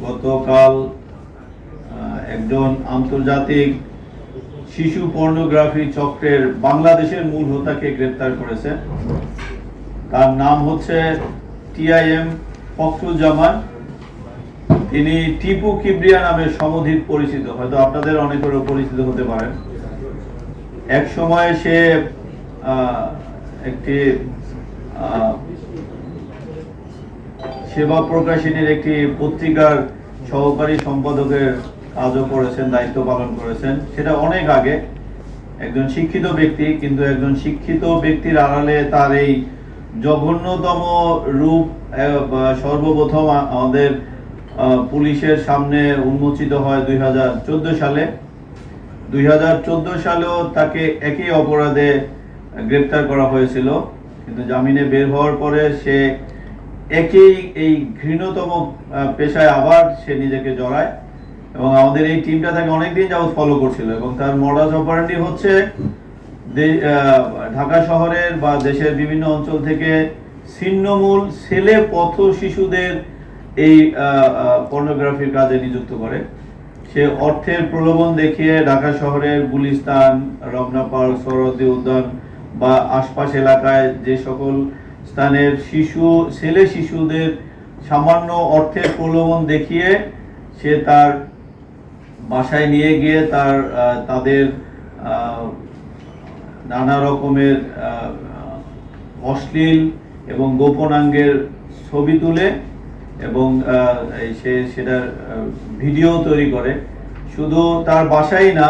গতকাল একজন আন্তর্জাতিক শিশু পর্নোগ্রাফি চক্রের বাংলাদেশের মূল হোতাকে গ্রেপ্তার করেছে। তার নাম হচ্ছে টিআইএম ফখরুজ্জামান। তিনি টিপু কিবরিয়া নামে সমধিক পরিচিত, হয়তো আপনাদের অনেকেরও পরিচিত হতে পারেন। এক সময় সে একটি সেবা প্রকাশনীর একটি পত্রিকার সহকারী সম্পাদকের কাজও করেছেন, দায়িত্ব পালন করেছেন। সেটা অনেক আগে। একজন শিক্ষিত ব্যক্তি, কিন্তু একজন শিক্ষিত ব্যক্তির আড়ালে তার এই জঘন্যতম রূপ সর্বপ্রথম আমাদের পুলিশের সামনে উন্মোচিত হয় 2014 সালে। 2014 সালেও তাকে একই অপরাধে গ্রেপ্তার করা হয়েছিল, কিন্তু জামিনে বের হওয়ার পরে সে এই ঘৃণ্যতম পেশায় আবার সে নিজেকে জড়ায়। এবং আমাদের এই টিমটা তাকে অনেকদিন যাবৎ ফলো করছিল। এবং তার মডাস অপারেন্ডি হচ্ছে ঢাকা শহরের বা দেশের বিভিন্ন অঞ্চল থেকে ছিন্নমূল ছেলে পথ শিশুদের এই পর্নোগ্রাফির কাজে নিযুক্ত করে। সে অর্থের প্রলোভন দেখিয়ে ঢাকা শহরের গুলিস্তান, রমনা পার্ক, সোহরাওয়ার্দী উদ্যান বা আশপাশ এলাকায় যে সকল স্থানের ছেলে শিশুদের সামান্য অর্থের প্রলোভন দেখিয়ে সে তার বাসায় নিয়ে গিয়ে তাদের নানা রকমের অশ্লীল এবং গোপনাঙ্গের ছবি তুলে এবং সে সেটার ভিডিও তৈরি করে। শুধু তার বাসায় না,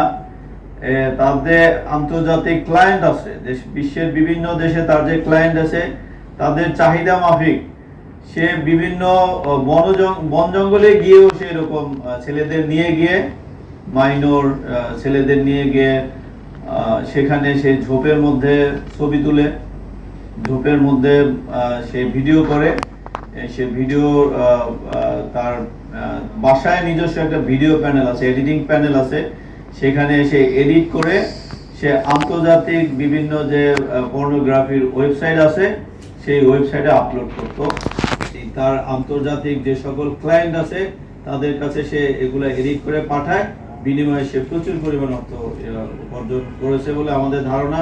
তাদের আন্তর্জাতিক ক্লায়েন্ট আছে, বিশ্বের বিভিন্ন দেশে তার যে ক্লায়েন্ট আছে তাদের চাহিদা মাফিক সে বিভিন্ন বন জঙ্গলে গিয়েও সে এরকম ছেলেদের নিয়ে গিয়ে মাইনর ছেলেদের নিয়ে গিয়ে সেখানে সে ঝোপের মধ্যে ছবি তুলে, ঝোপের মধ্যে সে ভিডিও করে। সে ভিডিও তার বাসায় নিজস্ব একটা ভিডিও প্যানেল আছে, এডিটিং প্যানেল আছে, সেখানে সে এডিট করে সে আন্তর্জাতিক বিভিন্ন যে পর্নোগ্রাফির ওয়েবসাইট আছে সেই ওয়েবসাইটে আপলোড করতো। তার আন্তর্জাতিক যে সকল ক্লায়েন্ট আছে তাদের কাছে সে এগুলো এডিট করে পাঠায়। বিনিময়ে সে প্রচুর পরিমাণ অর্থ অর্জন করেছে বলে আমাদের ধারণা।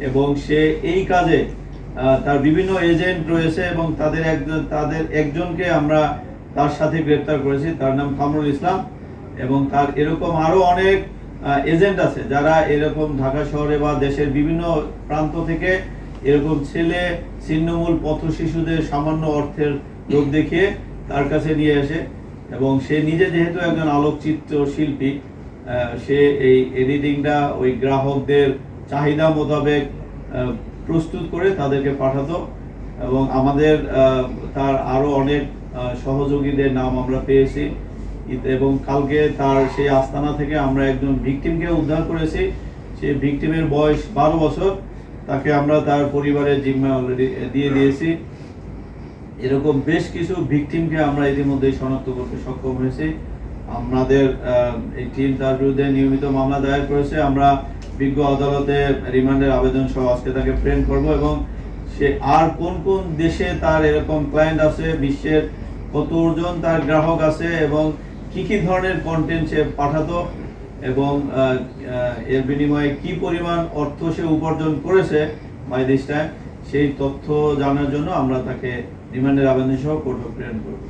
এবং সে এই কাজে তার বিভিন্ন এজেন্ট রয়েছে এবং তাদের একজনকে আমরা তার সাথে গ্রেপ্তার করেছি, তার নাম কামরুল ইসলাম। এবং তার এরকম আরো অনেক এজেন্ট আছে যারা এরকম ঢাকা শহরে বা দেশের বিভিন্ন প্রান্ত থেকে এরকম ছিন্নমূল পথ শিশুদের সামান্য অর্থের লোভ দেখিয়ে তার কাছে নিয়ে আসে। এবং সে নিজে যেহেতু একজন আলোকচিত্র শিল্পী, সে এই এডিটিংটা ওই গ্রাহকদের চাহিদা মোতাবেক প্রস্তুত করে তাদেরকে পাঠাতো। এবং আমাদের তার আরো অনেক সহযোগীদের নাম আমরা পেয়েছি। এবং কালকে তার সেই আস্তানা থেকে আমরা একজন ভিকটিমকে উদ্ধার করেছি। সেই ভিকটিমের বয়স 12 বছর। তাকে আমরা তার পরিবারের জিম্মা অলরেডি দিয়ে দিয়েছি। এরকম বেশ কিছু ভিকটিমকে আমরা ইতিমধ্যে শনাক্ত করতে সক্ষম হয়েছি। আমাদের এই টিম তার বিরুদ্ধে নিয়মিত মামলা দায়ের করেছে। আমরা বিজ্ঞ আদালতে রিমান্ডের আবেদন সহ আজকে তাকে প্রেরণ করব। এবং সে আর কোন কোন দেশে তার এরকম ক্লায়েন্ট আছে, বিশ্বের কতজন তার গ্রাহক আছে এবং কি কি ধরনের কন্টেন্ট সে পাঠাতো এবং এর বিনিময়ে কি পরিমাণ অর্থ সে উপার্জন করেছে বাই দিস টাইম, সেই তথ্য জানার জন্য আমরা তাকে রিমান্ডের আবেদন সহ কোর্টে প্রেরণ করব।